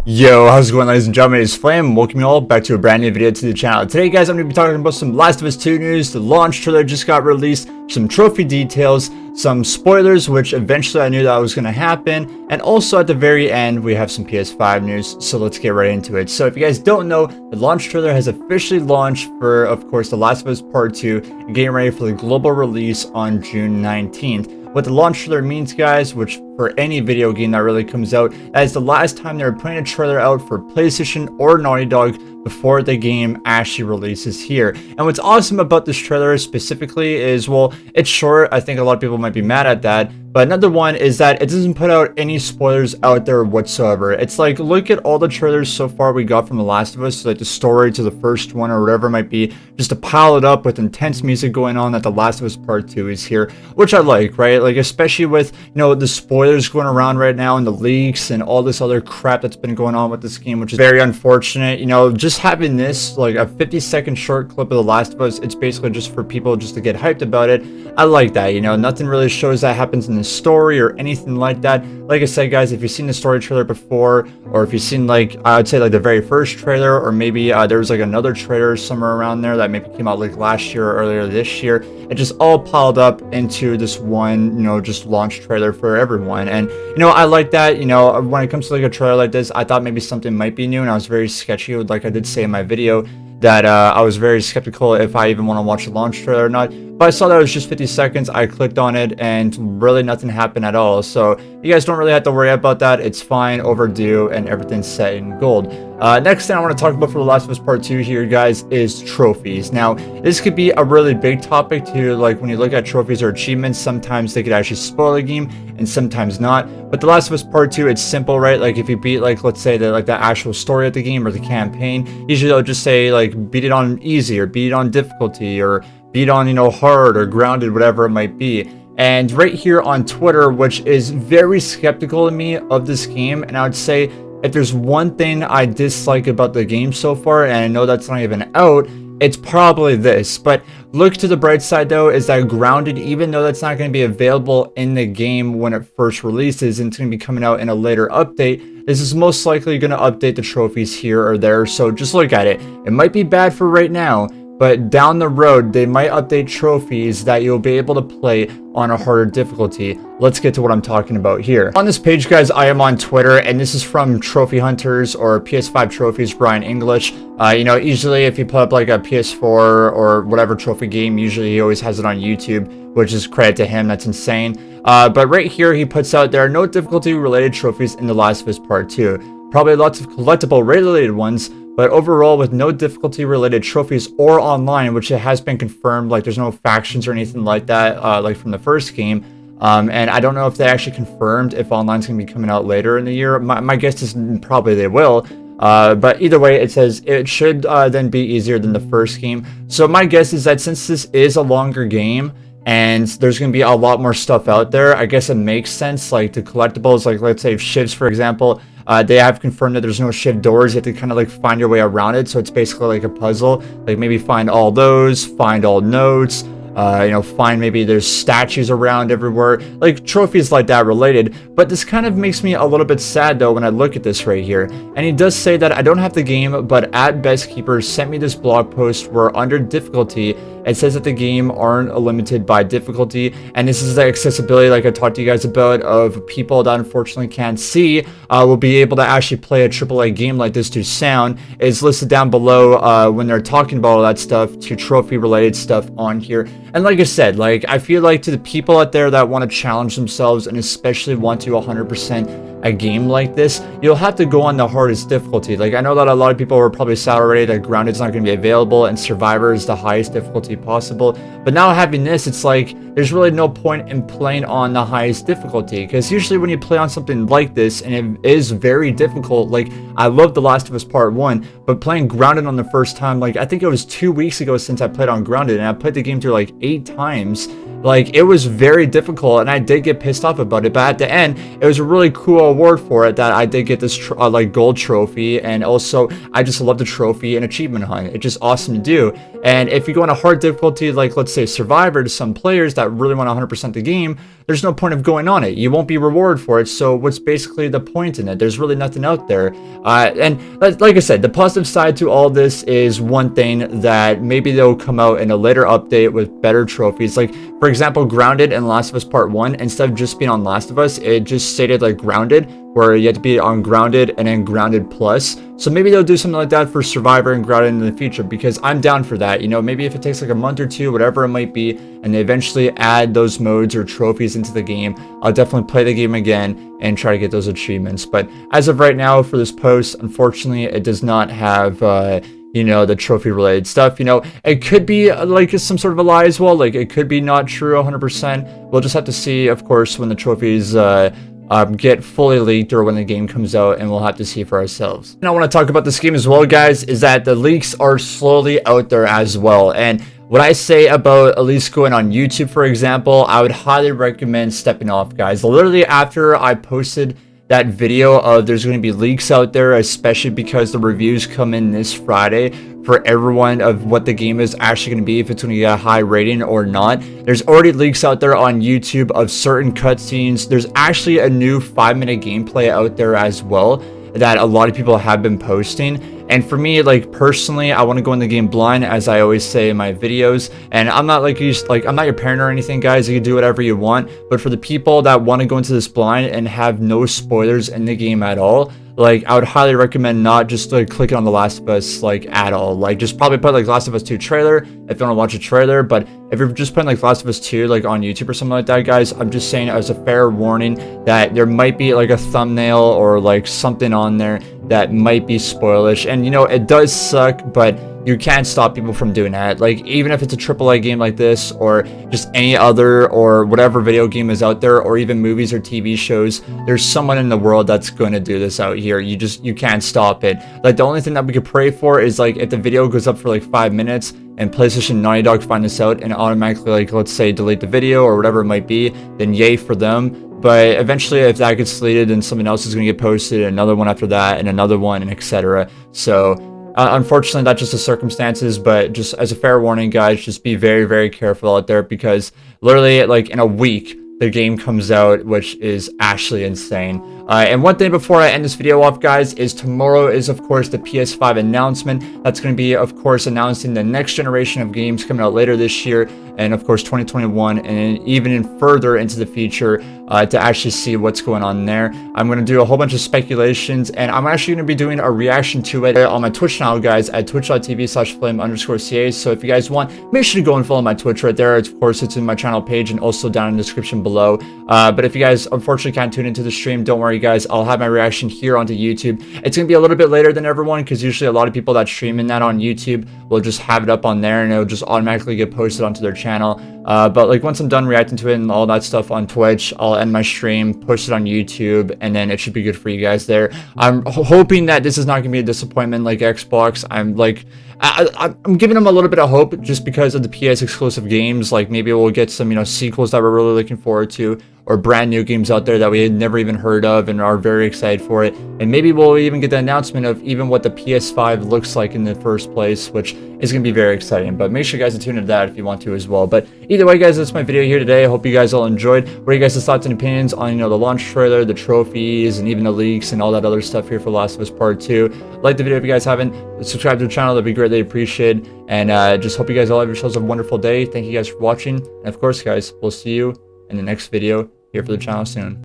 Yo, how's it going, ladies and gentlemen? It's Flame. Welcome you all back to a brand new video to the channel. Today, guys, I'm going to be talking about some Last of Us 2 news. The launch trailer just got released, some trophy details, some spoilers, which eventually I knew that was going to happen, and also at the very end, we have some PS5 news, so let's get right into it. So if you guys don't know, the launch trailer has officially launched for, of course, The Last of Us Part 2, getting ready for the global release on June 19th. What the launch trailer means, guys, which for any video game that really comes out, that is the last time they were putting a trailer out for PlayStation or Naughty Dog before the game actually releases here. And what's awesome about this trailer specifically is, well, it's short. I think a lot of people might be mad at that. But another one is that it doesn't put out any spoilers out there whatsoever. It's like, look at all the trailers so far we got from The Last of Us, like the story to the first one or whatever it might be, just to pile it up with intense music going on that The Last of Us Part 2 is here, which I like, right? Like, especially with, the spoilers going around right now and the leaks and all this other crap that's been going on with this game, which is very unfortunate. Just having this, like a 50-second short clip of The Last of Us, it's basically just for people just to get hyped about it. I like that, nothing really shows that happens in the story or anything like that. Like I said, guys, if you've seen the story trailer before, or if you've seen, like, I would say like the very first trailer, or maybe there was like another trailer somewhere around there that maybe came out like last year or earlier this year, it just all piled up into this one, just launch trailer for everyone. And I like that. When it comes to like a trailer like this, I thought maybe something might be new, and I was very sketchy, like I did say in my video, that I was very skeptical if I even want to watch the launch trailer or not. But I saw that it was just 50 seconds. I clicked on it and really nothing happened at all. So you guys don't really have to worry about that. It's fine, overdue, and everything's set in gold. Next thing I want to talk about for The Last of Us Part 2 here, guys, is trophies. Now, this could be a really big topic too. Like, when you look at trophies or achievements, sometimes they could actually spoil a game and sometimes not. But The Last of Us Part 2, it's simple, right? Like, if you beat, like, let's say the actual story of the game or the campaign, usually they'll just say, like, beat it on easy or beat it on difficulty or beat on, hard or grounded, whatever it might be. And right here on Twitter, which is very skeptical of me of this game, and I would say if there's one thing I dislike about the game so far, and I know that's not even out, it's probably this. But look to the bright side, though, is that grounded, even though that's not going to be available in the game when it first releases, and it's going to be coming out in a later update, this is most likely going to update the trophies here or there. So just look at it. It might be bad for right now, but down the road, they might update trophies that you'll be able to play on a harder difficulty. Let's get to what I'm talking about here. On this page, guys, I am on Twitter, and this is from Trophy Hunters or PS5 Trophies, Brian English. Usually if you put up like a PS4 or whatever trophy game, usually he always has it on YouTube, which is credit to him. That's insane. But right here, he puts out, there are no difficulty-related trophies in The Last of Us Part 2. Probably lots of collectible-related ones, but overall with no difficulty related trophies or online, which it has been confirmed, like there's no factions or anything like that, like from the first game. And I don't know if they actually confirmed if online's going to be coming out later in the year. My guess is probably they will. But either way, it says it should then be easier than the first game. So my guess is that since this is a longer game, and there's going to be a lot more stuff out there, I guess it makes sense, like the collectibles, like let's say shivs, for example, they have confirmed that there's no shiv doors. You have to kind of like find your way around it. So it's basically like a puzzle, like maybe find all those, find all notes, find maybe there's statues around everywhere, like trophies like that related. But this kind of makes me a little bit sad though when I look at this right here. And he does say that I don't have the game, but at Best Keeper sent me this blog post where under difficulty, it says that the game aren't limited by difficulty, and this is the accessibility, like I talked to you guys about, of people that unfortunately can't see, will be able to actually play a AAA game like this to sound. Is listed down below when they're talking about all that stuff, to trophy related stuff on here. And like I said, like I feel like to the people out there that want to challenge themselves and especially want to 100% a game like this, you'll have to go on the hardest difficulty. Like I know that a lot of people were probably sad already that Grounded's not going to be available and Survivor is the highest difficulty possible. But now having this, it's like there's really no point in playing on the highest difficulty, because usually when you play on something like this and it is very difficult, like I love The Last of Us Part 1, but playing Grounded on the first time, like I think it was 2 weeks ago since I played on Grounded, and I played the game through like 8 times. Like, it was very difficult, and I did get pissed off about it, but at the end, it was a really cool award for it that I did get this like gold trophy, and also I just love the trophy and achievement hunt. It's just awesome to do. And if you go on a hard difficulty, like let's say Survivor, to some players that really want to 100% the game, there's no point of going on it. You won't be rewarded for it. So what's basically the point in it? There's really nothing out there. And like I said, the positive side to all this is one thing that maybe they'll come out in a later update with better trophies. Like, for example, Grounded in Last of Us Part 1, instead of just being on Last of Us, it just stated like Grounded, where you have to be on Grounded and then Grounded Plus. So maybe they'll do something like that for Survivor and Grounded in the future, because I'm down for that. You know, maybe if it takes like a month or two, whatever it might be, and they eventually add those modes or trophies into the game, I'll definitely play the game again and try to get those achievements. But as of right now for this post, unfortunately, it does not have you know, the trophy related stuff. You know, it could be like some sort of a lie as well. Like, it could be not true 100%. We'll just have to see, of course, when the trophies get fully leaked or when the game comes out, and we'll have to see for ourselves. And I want to talk about this game as well, guys, is that the leaks are slowly out there as well. And what I say about at least going on YouTube, for example, I would highly recommend stepping off, guys. Literally after I posted that video of there's going to be leaks out there, especially because the reviews come in this Friday for everyone of what the game is actually going to be, if it's going to get a high rating or not. There's already leaks out there on YouTube of certain cutscenes. There's actually a new 5-minute gameplay out there as well that a lot of people have been posting. And for me, like personally, I want to go in the game blind, as I always say in my videos. And I'm not like I'm not your parent or anything, guys. You can do whatever you want. But for the people that want to go into this blind and have no spoilers in the game at all, like I would highly recommend not just like clicking on The Last of Us like at all. Like just probably put like Last of Us 2 trailer if you want to watch a trailer. But if you're just putting like Last of Us 2 like on YouTube or something like that, guys, I'm just saying as a fair warning that there might be like a thumbnail or like something on there that might be spoilish. And you know, it does suck, but you can't stop people from doing that. Like, even if it's a AAA game like this, or just any other, or whatever video game is out there, or even movies or TV shows, there's someone in the world that's going to do this out here. You can't stop it. Like, the only thing that we could pray for is like if the video goes up for like 5 minutes and PlayStation Naughty Dog find this out and automatically, like, let's say delete the video or whatever it might be, then yay for them. But eventually, if that gets deleted, then something else is going to get posted, another one after that, and another one, and etc. So unfortunately, that's just the circumstances. But just as a fair warning, guys, just be very, very careful out there, because literally, like in a week, the game comes out, which is actually insane. And one thing before I end this video off, guys, is tomorrow is, of course, the PS5 announcement. That's going to be, of course, announcing the next generation of games coming out later this year, and of course 2021, and even further into the future, to actually see what's going on there. I'm going to do a whole bunch of speculations, and I'm actually going to be doing a reaction to it on my Twitch channel, guys, at twitch.tv/flame_ca. So if you guys want, make sure to go and follow my Twitch right there. Of course, it's in my channel page and also down in the description below. But if you guys unfortunately can't tune into the stream, don't worry, guys, I'll have my reaction here onto YouTube. It's going to be a little bit later than everyone, because usually a lot of people that stream in that on YouTube will just have it up on there, and it'll just automatically get posted onto their channel. But like once I'm done reacting to it and all that stuff on Twitch, I'll end my stream, post it on YouTube, and then it should be good for you guys there. I'm hoping that this is not going to be a disappointment like Xbox. I'm giving them a little bit of hope just because of the PS exclusive games. Like maybe we'll get some, you know, sequels that we're really looking forward to, or brand new games out there that we had never even heard of and are very excited for it. And maybe we'll even get the announcement of even what the PS5 looks like in the first place, which is going to be very exciting. But make sure you guys tune into that if you want to as well. But either way, guys, that's my video here today. I hope you guys all enjoyed. What are you guys' thoughts and opinions on, you know, the launch trailer, the trophies, and even the leaks and all that other stuff here for Last of Us Part 2? Like the video if you guys haven't. Subscribe to the channel. That'd be greatly appreciated. And just hope you guys all have yourselves a wonderful day. Thank you guys for watching. And of course, guys, we'll see you in the next video here for the channel soon.